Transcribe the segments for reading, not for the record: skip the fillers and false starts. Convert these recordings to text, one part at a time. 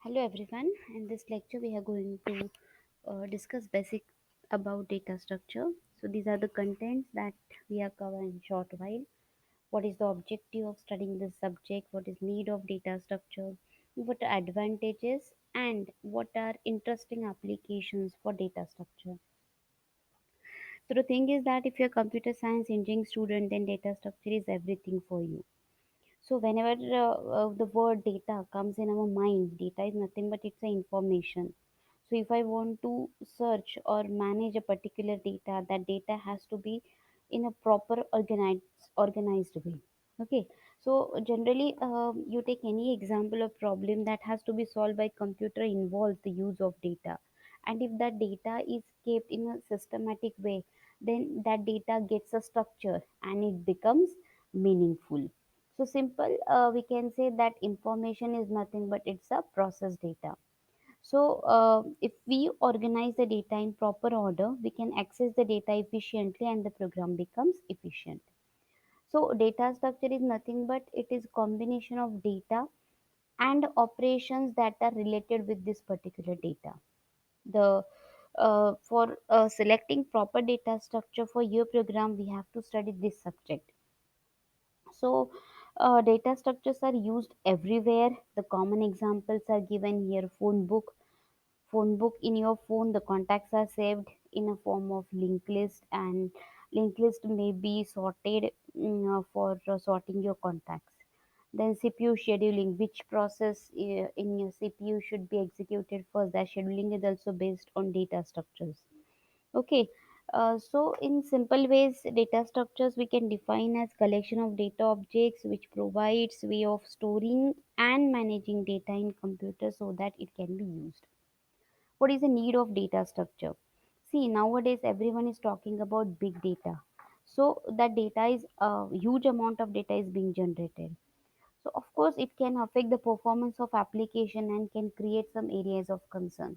Hello everyone. In this lecture, we are going to discuss basic about data structure. So these are the contents that we are covering in short while. What is the objective of studying this subject? What is need of data structure? What are advantages and what are interesting applications for data structure? So the thing is that if you're a computer science engineering student, then data structure is everything for you. So whenever the word data comes in our mind, data is nothing but it's a information. So if I want to search or manage a particular data, that data has to be in a proper organized way. Okay. So generally, you take any example of problem that has to be solved by computer involves the use of data, and if that data is kept in a systematic way, then that data gets a structure and it becomes meaningful. So simple, we can say that information is nothing but it's a process data. So if we organize the data in proper order, we can access the data efficiently and the program becomes efficient. So data structure is nothing but it is combination of data and operations that are related with this particular data. The for selecting proper data structure for your program, we have to study this subject. So, data structures are used everywhere. The common examples are given here. Phone book in your phone. The contacts are saved in a form of linked list, and linked list may be sorted for sorting your contacts. Then CPU scheduling, which process in your CPU should be executed first. That scheduling is also based on data structures. Okay. So in simple ways, data structures we can define as collection of data objects which provides way of storing and managing data in computer so that it can be used. What is the need of data structure? See, nowadays everyone is talking about big data. So that data is a huge amount of data is being generated. So of course it can affect the performance of application and can create some areas of concern.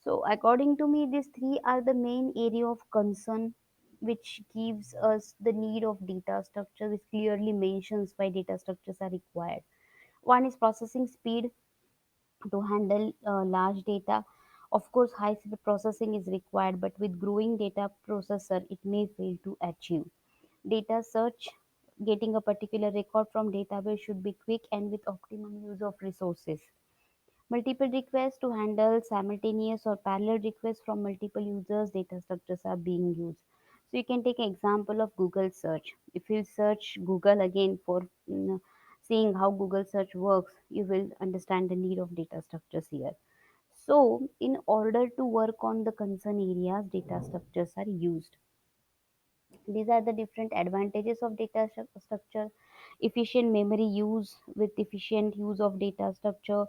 So according to me, these three are the main area of concern which gives us the need of data structure, which clearly mentions why data structures are required. One is processing speed to handle large data. Of course, high speed processing is required, but with growing data processor, it may fail to achieve. Data search, getting a particular record from database should be quick and with optimum use of resources. Multiple requests to handle simultaneous or parallel requests from multiple users, data structures are being used. So you can take an example of Google search. If you search Google again for seeing how Google search works, you will understand the need of data structures here. So in order to work on the concern areas, data structures are used. These are the different advantages of data structure. Efficient memory use. With efficient use of data structure,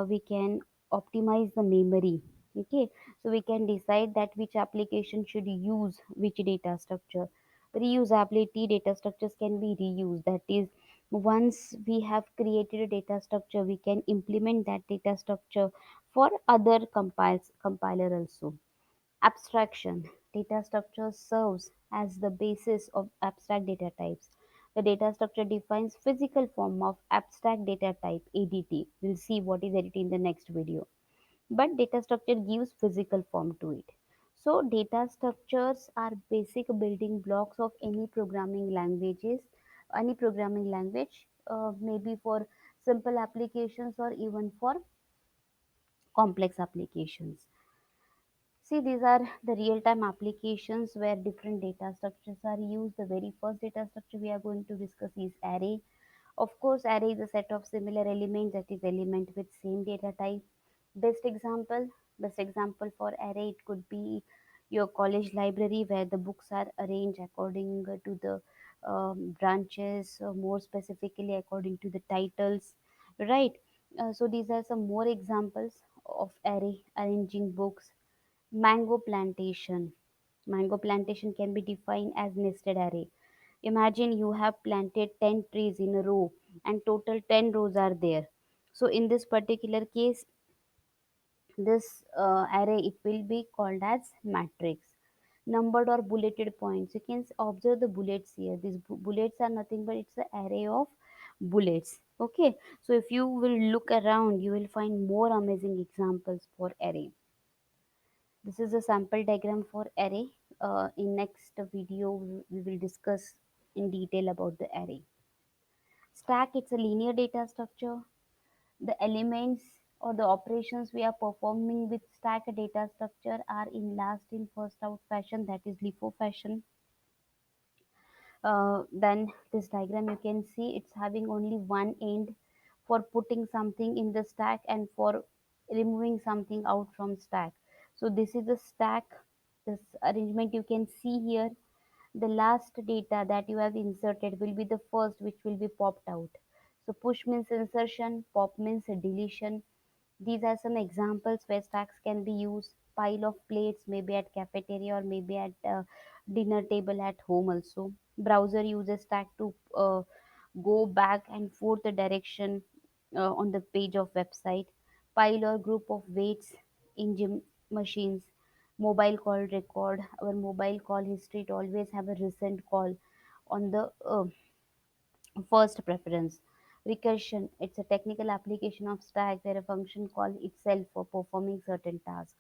we can optimize the memory. Okay, so we can decide that which application should use which data structure. Reusability, data structures can be reused. That is, once we have created a data structure, we can implement that data structure for other compiler also. Abstraction. Data structure serves as the basis of abstract data types. The data structure defines physical form of abstract data type ADT. We'll see what is ADT in the next video. But data structure gives physical form to it. So data structures are basic building blocks of any programming language, maybe for simple applications or even for complex applications. See, these are the real-time applications where different data structures are used. The very first data structure we are going to discuss is array. Of course, array is a set of similar elements, that is element with same data type. Best example, best example for array it could be your college library where the books are arranged according to the branches, more specifically according to the titles, right? So these are some more examples of array arranging books. Mango plantation. Mango plantation can be defined as nested array. Imagine you have planted 10 trees in a row and total 10 rows are there. So in this particular case, this array it will be called as matrix. Numbered or bulleted points. You can observe the bullets here. These bullets are nothing but it's an array of bullets. Okay, so if you will look around, you will find more amazing examples for array. This is a sample diagram for array. In next video, we will discuss in detail about the array. Stack, it's a linear data structure. The elements or the operations we are performing with stack data structure are in last in first out fashion, that is LIFO fashion. Then this diagram you can see it's having only one end for putting something in the stack and for removing something out from stack. So this is the stack. This arrangement you can see here, the last data that you have inserted will be the first which will be popped out. So push means insertion, pop means deletion. These are some examples where stacks can be used. Pile of plates, maybe at cafeteria or maybe at dinner table at home also. Browser uses stack to go back and forth the direction on the page of website. Pile or group of weights in gym machines. Mobile call record. Our mobile call history, it always have a recent call on the first preference. Recursion, it's a technical application of stack where a function call itself for performing certain tasks.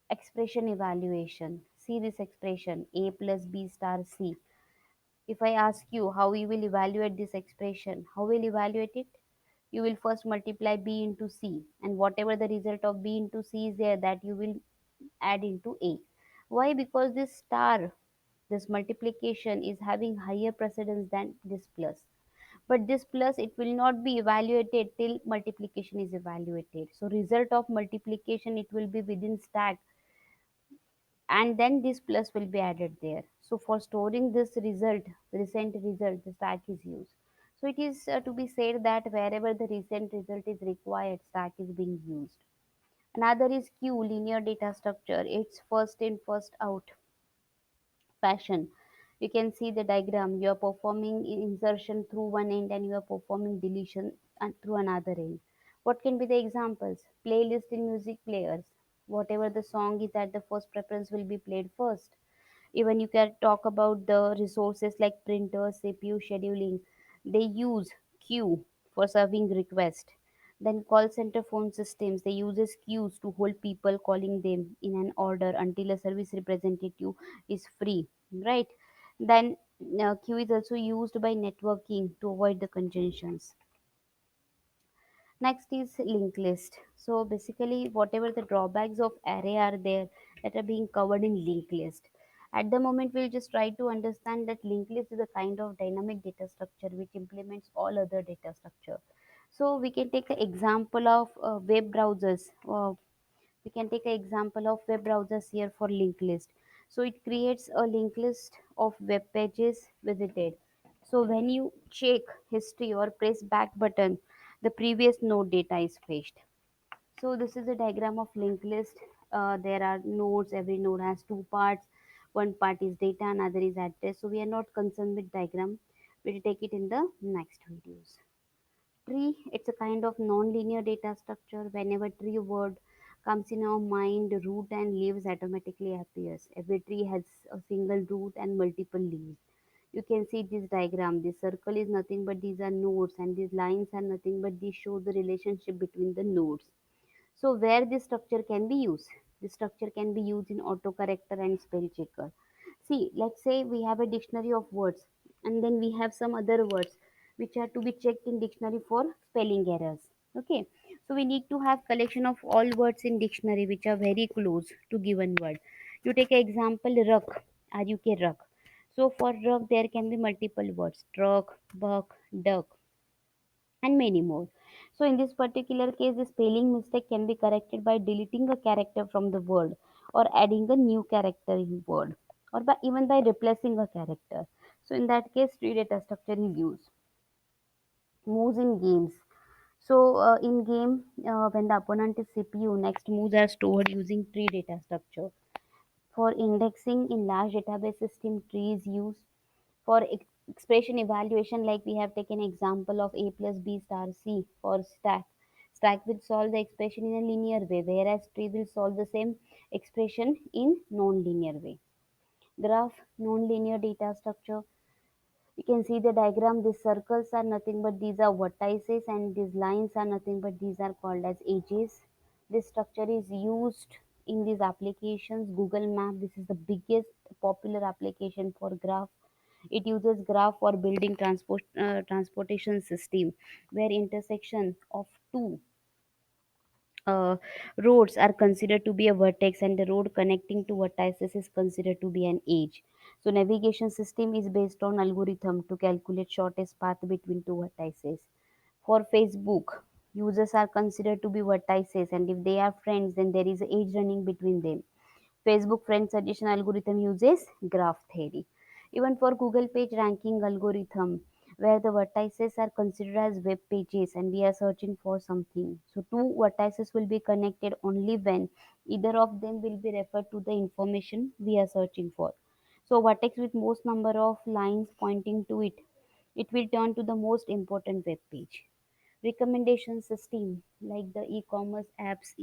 Expression evaluation. See this expression a plus b star c. If I ask you how you will evaluate this expression, how will you evaluate it? You will first multiply b into c, and whatever the result of b into c is there, that you will add into a. Why? Because this star, this multiplication is having higher precedence than this plus, but this plus it will not be evaluated till multiplication is evaluated. So result of multiplication it will be within stack, and then this plus will be added there. So for storing this result, recent result, the stack is used. So it is to be said that wherever the recent result is required, stack is being used. Another is queue, linear data structure. It's first in first out fashion. You can see the diagram. You are performing insertion through one end and you are performing deletion through another end. What can be the examples? Playlist in music players. Whatever the song is at the first preference will be played first. Even you can talk about the resources like printers, CPU scheduling. They use queue for serving request. Then call center phone systems, they uses queues to hold people calling them in an order until a service representative is free, right? Then queue is also used by networking to avoid the congestions. Next is linked list. So basically, whatever the drawbacks of array are there that are being covered in linked list. At the moment, we'll just try to understand that linked list is a kind of dynamic data structure which implements all other data structure. So we can take an example of web browsers. We can take an example of web browsers here for linked list. So it creates a linked list of web pages visited. So when you check history or press back button, the previous node data is fetched. So this is a diagram of linked list. There are nodes. Every node has two parts. One part is data, another is address. So we are not concerned with diagram. We'll take it in the next videos. Tree, it's a kind of non-linear data structure. Whenever tree word comes in our mind, root and leaves automatically appears. Every tree has a single root and multiple leaves. You can see this diagram. This circle is nothing but these are nodes, and these lines are nothing but these show the relationship between the nodes. So where this structure can be used? This structure can be used in autocorrector and spell checker. See, let's say we have a dictionary of words, and then we have some other words which are to be checked in dictionary for spelling errors. Okay, so we need to have collection of all words in dictionary which are very close to given word. You take an example, ruk, ruk, ruk. So for ruk there can be multiple words, truck, buck, duck, and many more. So in this particular case, the spelling mistake can be corrected by deleting a character from the word or adding a new character in word, or by even by replacing a character. So in that case, tree data structure is used. Moves in games. So in game, when the opponent is CPU, next moves are stored using tree data structure. For indexing in large database system, tree is used. For expression evaluation, like we have taken example of a plus b star c for stack. Stack will solve the expression in a linear way, whereas tree will solve the same expression in non-linear way. Graph, non-linear data structure. You can see the diagram. These circles are nothing but these are vertices, and these lines are nothing but these are called as edges. This structure is used in these applications. Google Map, this is the biggest popular application for graph. It uses graph for building transportation system, where intersection of two uh, roads are considered to be a vertex, and the road connecting two vertices is considered to be an edge. So navigation system is based on algorithm to calculate shortest path between two vertices. For Facebook, users are considered to be vertices, and if they are friends, then there is an edge running between them. Facebook friend suggestion algorithm uses graph theory. Even for Google page ranking algorithm, where the vertices are considered as web pages and we are searching for something. So two vertices will be connected only when either of them will be referred to the information we are searching for. So vertex with most number of lines pointing to it, it will turn to the most important web page. Recommendation system like the e-commerce apps,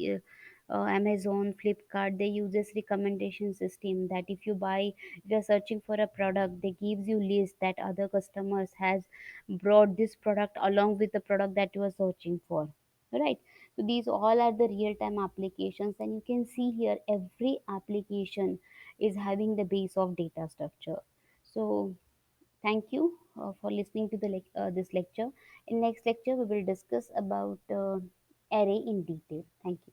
Amazon, Flipkart, they use this recommendation system that if you buy, if you're searching for a product, they gives you list that other customers has brought this product along with the product that you are searching for, right? So these all are the real time applications, and you can see here every application is having the base of data structure. So thank you for listening to this lecture. In next lecture, we will discuss about array in detail. Thank you.